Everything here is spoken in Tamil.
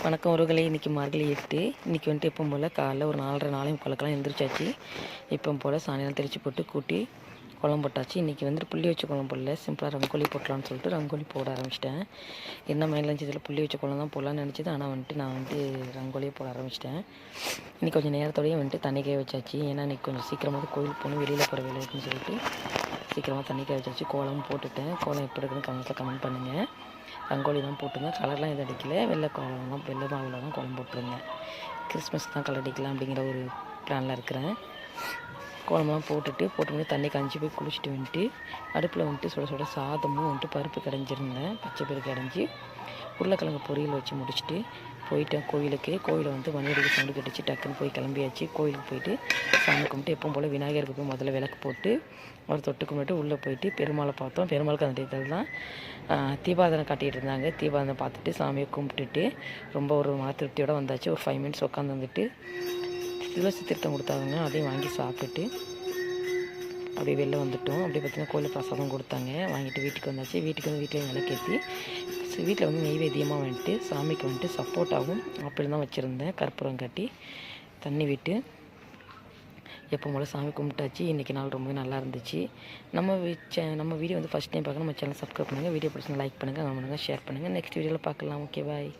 வணக்கம் உறவுகளே. இன்றைக்கி மார்கழி 8. இன்றைக்கி வந்துட்டு எப்பவும் போல் காலைல ஒரு 4:30 4:45 எழுந்திரிச்சாச்சு. எப்பவும் போல் சாணியெல்லாம் தெளித்து போட்டு கூட்டி குழம்பு போட்டாச்சு. இன்றைக்கி வந்துட்டு புள்ளி வச்ச குழம்பு போடல, சிம்பிளாக ரங்கோலி போட்டலான்னு சொல்லிட்டு ரங்கோலி போட ஆரம்பிச்சிட்டேன். என்ன மைண்டில் இருந்துச்சு, இதில் புள்ளி வச்ச குழம்பு தான் போடலான்னு நினச்சிது. ஆனால் வந்துட்டு நான் ரங்கோலியே போட ஆரம்பிச்சிட்டேன். இன்றைக்கி கொஞ்சம் நேரத்தோடையே வந்துட்டு தண்ணி காய வச்சாச்சு. ஏன்னா இன்றைக்கி கொஞ்சம் சீக்கிரமாக கோயிலுக்கு போகணும், வெளியில் போகிற வேலை இருக்குன்னு சொல்லிட்டு சீக்கிரமாக தண்ணி காய வச்சாச்சு. கோலம் போட்டுட்டேன். கோலம் எப்படி இருக்குன்னு கமெண்ட் பண்ணுங்கள். ரங்கோலி தான் போட்டுருந்தேன். கலர்லாம் எதுவும் அடிக்கல. வெள்ளை மாவில் தான் கோலம் போட்டிருந்தேன். கிறிஸ்மஸ் தான் கலர் அடிக்கலாம் அப்படிங்கிற ஒரு பிளானில் இருக்கிறேன். கோலமெல்லாம் போட்டு தண்ணி காஞ்சி போய் குளிச்சுட்டு வந்துட்டு அடுப்பில் வந்துட்டு சுட சாதமும் வந்துட்டு பருப்பு கடைஞ்சிருந்தேன். பச்சை பருப்பு கடைஞ்சி உருளைக்கிழங்கு பொரியல் வச்சு முடிச்சுட்டு போயிட்டேன் கோயிலுக்கு. கோயிலை வந்து மணி அடிக்க சவுண்டு கட்டிச்சு. டக்குன்னு போய் கிளம்பியாச்சு. கோயிலுக்கு போயிட்டு சாமி கும்பிட்டு எப்பவும் போல் விநாயகருக்கு போய் முதல்ல விளக்கு போட்டு ஒரு தொட்டு கும்பிட்டு உள்ளே போயிட்டு பெருமாளை பார்த்தோம். பெருமாளுக்கு அந்த இடத்துல தான் தீபாராதனை காட்டிகிட்டு இருந்தாங்க. தீபாராதனை பார்த்துட்டு சாமியை கும்பிட்டுட்டு ரொம்ப ஒரு திருப்தியோடு வந்தாச்சு. ஒரு 5 மினிட்ஸ் உட்காந்து வந்துட்டு துளசி திருத்தம் கொடுத்தாங்க. அதையும் வாங்கி சாப்பிட்டுட்டு அப்படியே வெளில வந்துவிட்டோம். அப்படியே பார்த்திங்கன்னா கோயிலில் பிரசாதம் கொடுத்தாங்க. வாங்கிட்டு வீட்டுக்கு வந்தாச்சு. வீட்டுக்கு வந்து வீட்டில் விளக்கேற்றி வீட்டில் வந்து நெய்வேத்தியமாக வந்துட்டு சாமிக்கு வந்துட்டு சப்போட்டாகவும் ஆப்பிள் தான் வச்சுருந்தேன். கற்பூரம் காட்டி தண்ணி விட்டு எப்போ போல் சாமி கும்பிட்டாச்சு. இன்றைக்கி நாள் ரொம்ப நல்லா இருந்துச்சு. நம்ம வீடியோ வந்து ஃபஸ்ட் டைம் பார்க்க நம்ம சேனல் சப்ஸ்கிரைப் பண்ணுங்கள். வீடியோ பிடிச்சி லைக் பண்ணுங்கள், கமெண்ட் பண்ணுங்கள், ஷேர் பண்ணுங்கள். நெக்ஸ்ட் வீடியோவில் பார்க்கலாம். ஓகே, பாய்.